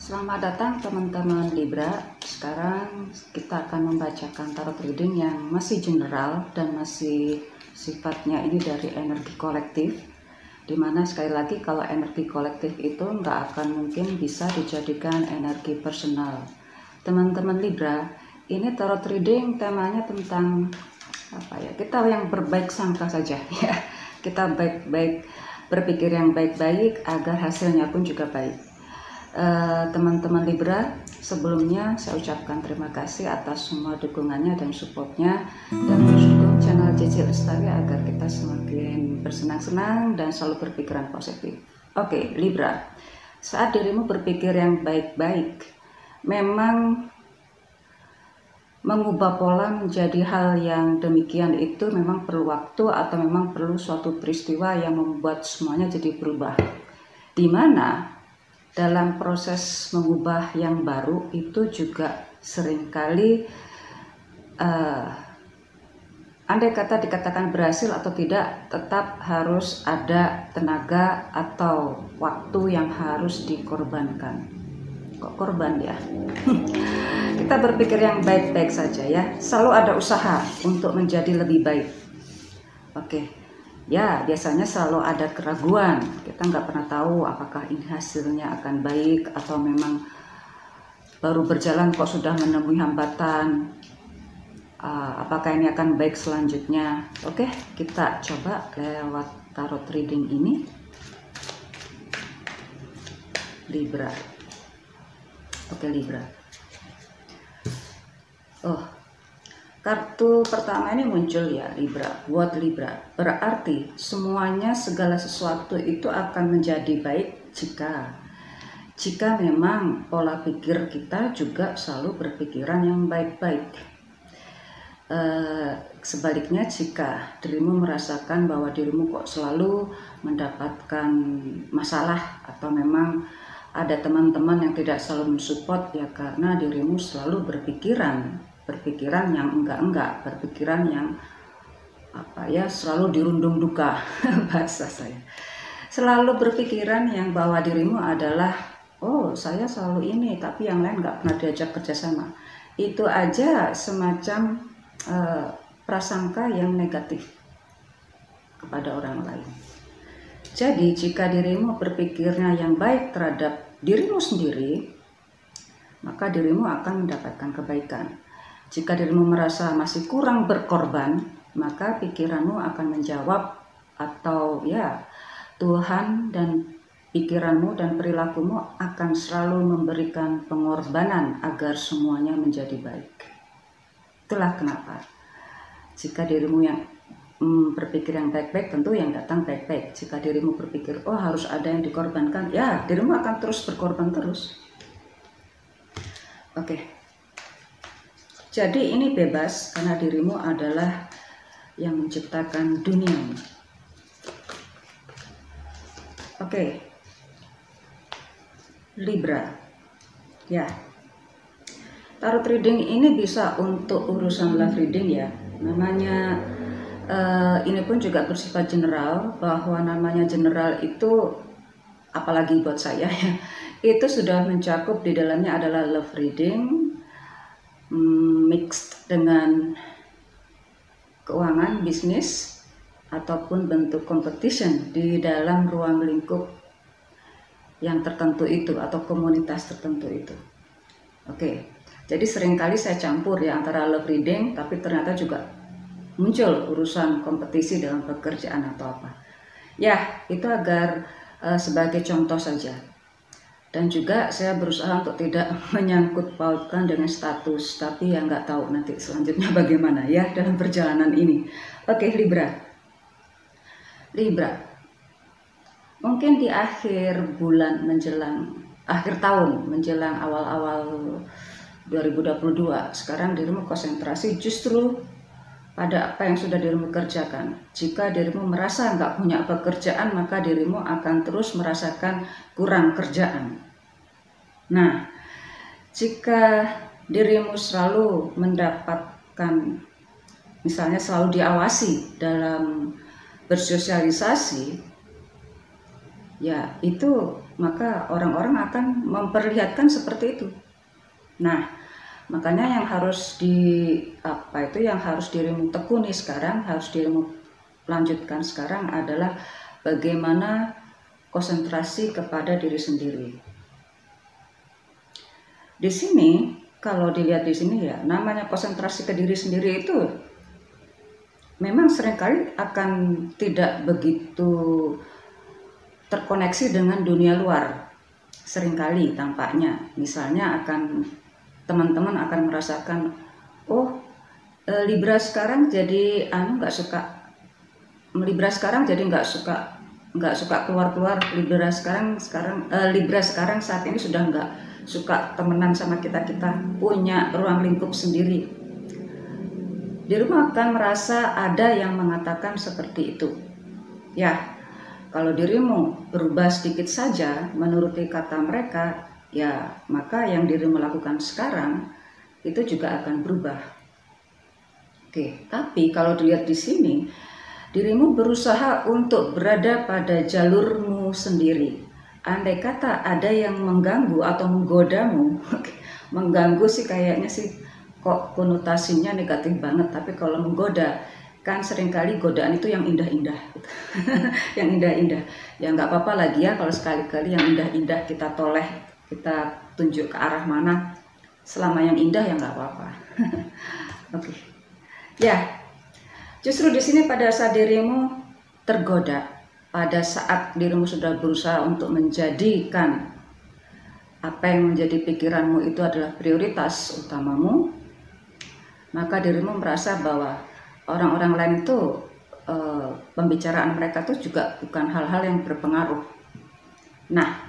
Selamat datang teman-teman Libra. Sekarang kita akan membacakan tarot reading yang masih general dan masih sifatnya ini dari energi kolektif. Dimana sekali lagi kalau energi kolektif itu nggak akan mungkin bisa dijadikan energi personal. Teman-teman Libra, ini tarot reading temanya tentang apa ya? Kita yang berbaik sangka saja ya. Kita baik-baik berpikir yang baik-baik agar hasilnya pun juga baik. Teman-teman Libra, sebelumnya saya ucapkan terima kasih atas semua dukungannya dan supportnya, dan terus dukung channel JJ Lestari agar kita semakin bersenang-senang dan selalu berpikiran positif. Oke, Libra, saat dirimu berpikir yang baik-baik, memang mengubah pola menjadi hal yang demikian itu memang perlu waktu atau memang perlu suatu peristiwa yang membuat semuanya jadi berubah, dimana dalam proses mengubah yang baru itu juga seringkali andai kata dikatakan berhasil atau tidak, tetap harus ada tenaga atau waktu yang harus dikorbankan. Kok korban ya? Kita berpikir yang baik-baik saja ya, selalu ada usaha untuk menjadi lebih baik. Oke. Ya, biasanya selalu ada keraguan. Kita nggak pernah tahu apakah ini hasilnya akan baik atau memang baru berjalan kok sudah menemui hambatan. Apakah ini akan baik selanjutnya? Oke, kita coba lewat tarot reading ini. Libra. Oke, Libra. Kartu pertama ini muncul ya, Libra. Buat Libra, berarti semuanya, segala sesuatu itu akan menjadi baik jika memang pola pikir kita juga selalu berpikiran yang baik-baik. Sebaliknya, jika dirimu merasakan bahwa dirimu kok selalu mendapatkan masalah atau memang ada teman-teman yang tidak selalu mensupport, ya karena dirimu selalu berpikiran yang enggak, berpikiran yang apa ya, selalu dirundung duka. Bahasa saya selalu berpikiran yang bahwa dirimu adalah, oh saya selalu ini tapi yang lain nggak pernah diajak kerjasama. Itu aja semacam prasangka yang negatif kepada orang lain. Jadi jika dirimu berpikirnya yang baik terhadap dirimu sendiri, maka dirimu akan mendapatkan kebaikan. Jika dirimu merasa masih kurang berkorban, maka pikiranmu akan menjawab, atau ya Tuhan dan pikiranmu dan perilakumu akan selalu memberikan pengorbanan agar semuanya menjadi baik. Itulah kenapa jika dirimu yang berpikir yang baik-baik, tentu yang datang baik-baik. Jika dirimu berpikir, oh harus ada yang dikorbankan, ya dirimu akan terus berkorban terus. Oke. Jadi ini bebas karena dirimu adalah yang menciptakan dunia. Oke. Libra. Ya. Tarot reading ini bisa untuk urusan love reading ya. Namanya ini pun juga bersifat general, bahwa namanya general itu apalagi buat saya ya, itu sudah mencakup di dalamnya adalah love reading mixed dengan keuangan, bisnis, ataupun bentuk competition di dalam ruang lingkup yang tertentu itu atau komunitas tertentu itu. Oke, jadi seringkali saya campur ya antara love reading, tapi ternyata juga muncul urusan kompetisi dalam pekerjaan atau apa. Ya, itu agar sebagai contoh saja. Dan juga saya berusaha untuk tidak menyangkut pautkan dengan status, tapi ya nggak tahu nanti selanjutnya bagaimana ya dalam perjalanan ini. Oke, Libra. Libra, mungkin di akhir bulan menjelang akhir tahun, menjelang awal-awal 2022, sekarang dirimu konsentrasi justru pada apa yang sudah dirimu kerjakan. Jika dirimu merasa nggak punya pekerjaan, maka dirimu akan terus merasakan kurang kerjaan. Nah, jika dirimu selalu mendapatkan, misalnya selalu diawasi dalam bersosialisasi, ya itu maka orang-orang akan memperlihatkan seperti itu. Nah, makanya yang harus yang harus dirimu tekuni sekarang, harus dirimu lanjutkan sekarang adalah bagaimana konsentrasi kepada diri sendiri. Di sini kalau dilihat di sini ya, namanya konsentrasi ke diri sendiri itu memang seringkali akan tidak begitu terkoneksi dengan dunia luar. Seringkali tampaknya, misalnya teman-teman akan merasakan, Libra sekarang jadi nggak suka keluar-keluar. Libra sekarang saat ini sudah nggak suka temenan sama kita, punya ruang lingkup sendiri. Dirimu akan merasa ada yang mengatakan seperti itu. Ya, kalau dirimu berubah sedikit saja menuruti kata mereka, ya maka yang dirimu lakukan sekarang itu juga akan berubah. Oke, tapi kalau dilihat di sini, dirimu berusaha untuk berada pada jalurmu sendiri. Andai kata ada yang mengganggu atau menggodamu, mengganggu sih kayaknya sih kok konotasinya negatif banget, tapi kalau menggoda, kan seringkali godaan itu yang indah-indah gitu. Yang indah-indah ya nggak apa-apa lagi ya kalau sekali-kali yang indah-indah kita toleh, kita tunjuk ke arah mana, selama yang indah ya nggak apa-apa. Oke. Ya, justru di sini pada saat dirimu tergoda, pada saat dirimu sudah berusaha untuk menjadikan apa yang menjadi pikiranmu itu adalah prioritas utamamu, maka dirimu merasa bahwa orang-orang lain itu pembicaraan mereka itu juga bukan hal-hal yang berpengaruh. Nah,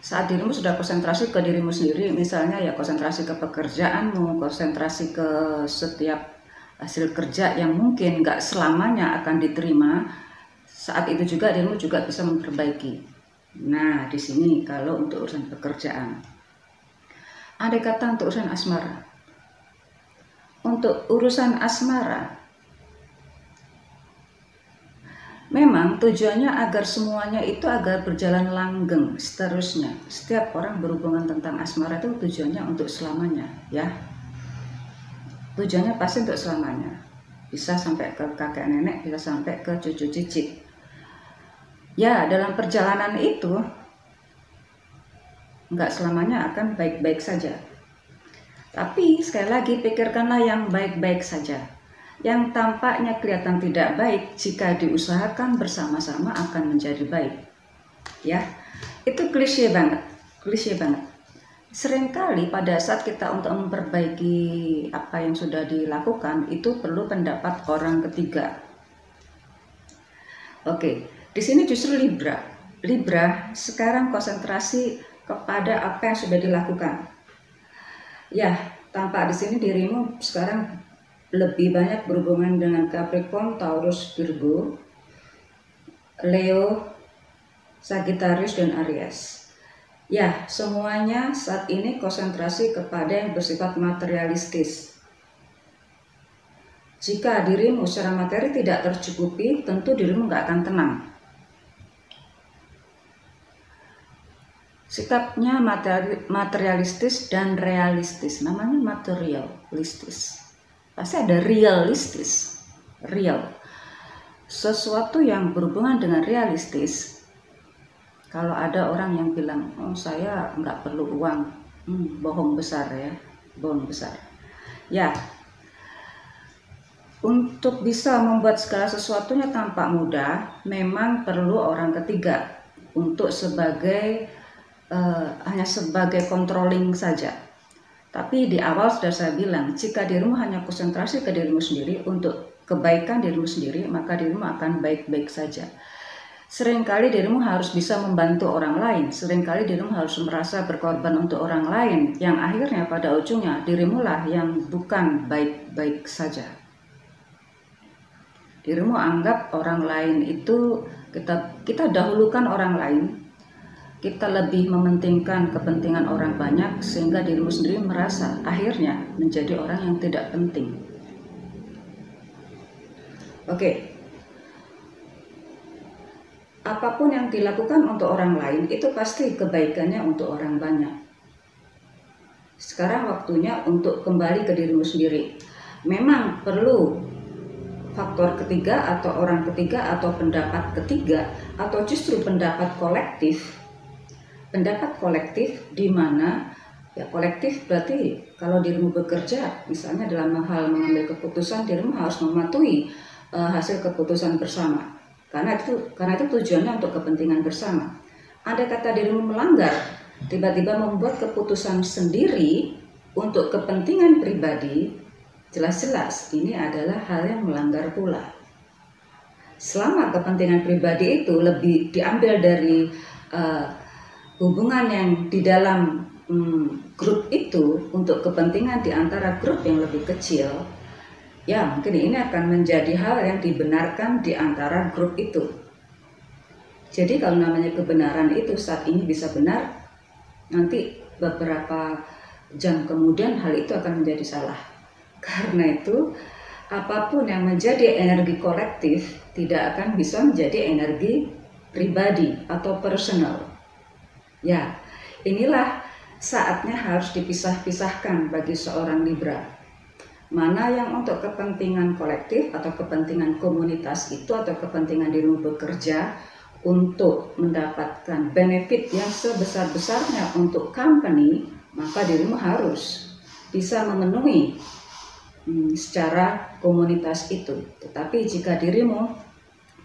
saat dirimu sudah konsentrasi ke dirimu sendiri, misalnya ya konsentrasi ke pekerjaanmu, konsentrasi ke setiap hasil kerja yang mungkin nggak selamanya akan diterima, saat itu juga dirimu juga bisa memperbaiki. Nah, di sini kalau untuk urusan pekerjaan, andai kata untuk urusan asmara, memang tujuannya agar semuanya itu agar berjalan langgeng seterusnya. Setiap orang berhubungan tentang asmara itu tujuannya untuk selamanya, ya. Tujuannya pasti untuk selamanya. Bisa sampai ke kakek nenek, bisa sampai ke cucu cicit. Ya, dalam perjalanan itu nggak selamanya akan baik-baik saja. Tapi sekali lagi pikirkanlah yang baik-baik saja. Yang tampaknya kelihatan tidak baik, jika diusahakan bersama-sama akan menjadi baik. Ya, itu klise banget. Seringkali pada saat kita untuk memperbaiki apa yang sudah dilakukan, itu perlu pendapat orang ketiga. Oke, di sini justru Libra sekarang konsentrasi kepada apa yang sudah dilakukan. Ya, tampak di sini dirimu sekarang lebih banyak berhubungan dengan Capricorn, Taurus, Virgo, Leo, Sagittarius, dan Aries. Ya, semuanya saat ini konsentrasi kepada yang bersifat materialistis. Jika dirimu secara materi tidak tercukupi, tentu dirimu nggak akan tenang. Sikapnya materialistis dan realistis. Namanya materialistis. Pasti ada realistis. Real. Sesuatu yang berhubungan dengan realistis. Kalau ada orang yang bilang, saya nggak perlu uang, bohong besar ya, bohong besar. Ya, untuk bisa membuat segala sesuatunya tampak mudah, memang perlu orang ketiga untuk hanya sebagai controlling saja. Tapi di awal sudah saya bilang, jika dirimu hanya konsentrasi ke dirimu sendiri untuk kebaikan dirimu sendiri, maka dirimu akan baik-baik saja. Seringkali dirimu harus bisa membantu orang lain, seringkali dirimu harus merasa berkorban untuk orang lain, yang akhirnya pada ujungnya dirimulah yang bukan baik-baik saja. Dirimu anggap orang lain itu, kita dahulukan orang lain, kita lebih mementingkan kepentingan orang banyak, sehingga dirimu sendiri merasa akhirnya menjadi orang yang tidak penting. Oke. apapun yang dilakukan untuk orang lain itu pasti kebaikannya untuk orang banyak. Sekarang waktunya untuk kembali ke dirimu sendiri. Memang perlu faktor ketiga atau orang ketiga atau pendapat ketiga atau justru pendapat kolektif. Pendapat kolektif di mana ya kolektif berarti kalau dirimu bekerja misalnya dalam hal mengambil keputusan, dirimu harus mematuhi hasil keputusan bersama. Karena itu tujuannya untuk kepentingan bersama. Andai kata dirimu melanggar, tiba-tiba membuat keputusan sendiri untuk kepentingan pribadi, jelas-jelas ini adalah hal yang melanggar pula. Selama kepentingan pribadi itu lebih diambil dari hubungan yang di dalam grup itu untuk kepentingan di antara grup yang lebih kecil, ya mungkin ini akan menjadi hal yang dibenarkan di antara grup itu. Jadi kalau namanya kebenaran itu saat ini bisa benar, nanti beberapa jam kemudian hal itu akan menjadi salah. Karena itu apapun yang menjadi energi kolektif tidak akan bisa menjadi energi pribadi atau personal. Ya, inilah saatnya harus dipisah-pisahkan bagi seorang Libra. Mana yang untuk kepentingan kolektif atau kepentingan komunitas itu atau kepentingan dirimu bekerja untuk mendapatkan benefit yang sebesar-besarnya untuk company, maka dirimu harus bisa memenuhi secara komunitas itu. Tetapi jika dirimu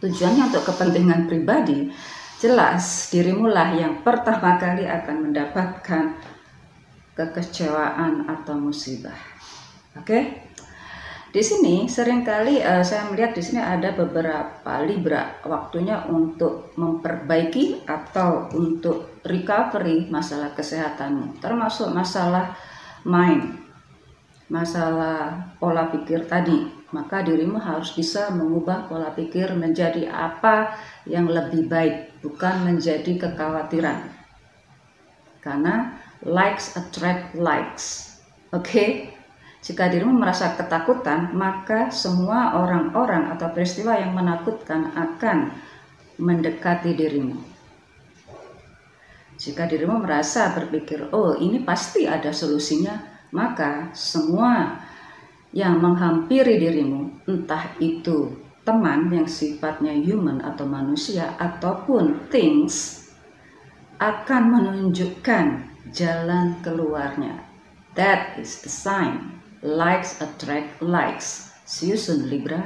tujuannya untuk kepentingan pribadi, jelas dirimulah yang pertama kali akan mendapatkan kekecewaan atau musibah. Oke? Di sini seringkali saya melihat di sini ada beberapa Libra waktunya untuk memperbaiki atau untuk recovery masalah kesehatanmu, termasuk masalah mind, masalah pola pikir tadi. Maka dirimu harus bisa mengubah pola pikir menjadi apa yang lebih baik, bukan menjadi kekhawatiran. Karena likes attract likes. Oke? Jika dirimu merasa ketakutan, maka semua orang-orang atau peristiwa yang menakutkan akan mendekati dirimu. Jika dirimu merasa berpikir, oh ini pasti ada solusinya, maka semua yang menghampiri dirimu, entah itu teman yang sifatnya human atau manusia, ataupun things, akan menunjukkan jalan keluarnya. That is the sign. Likes attract likes. See you soon, Libra.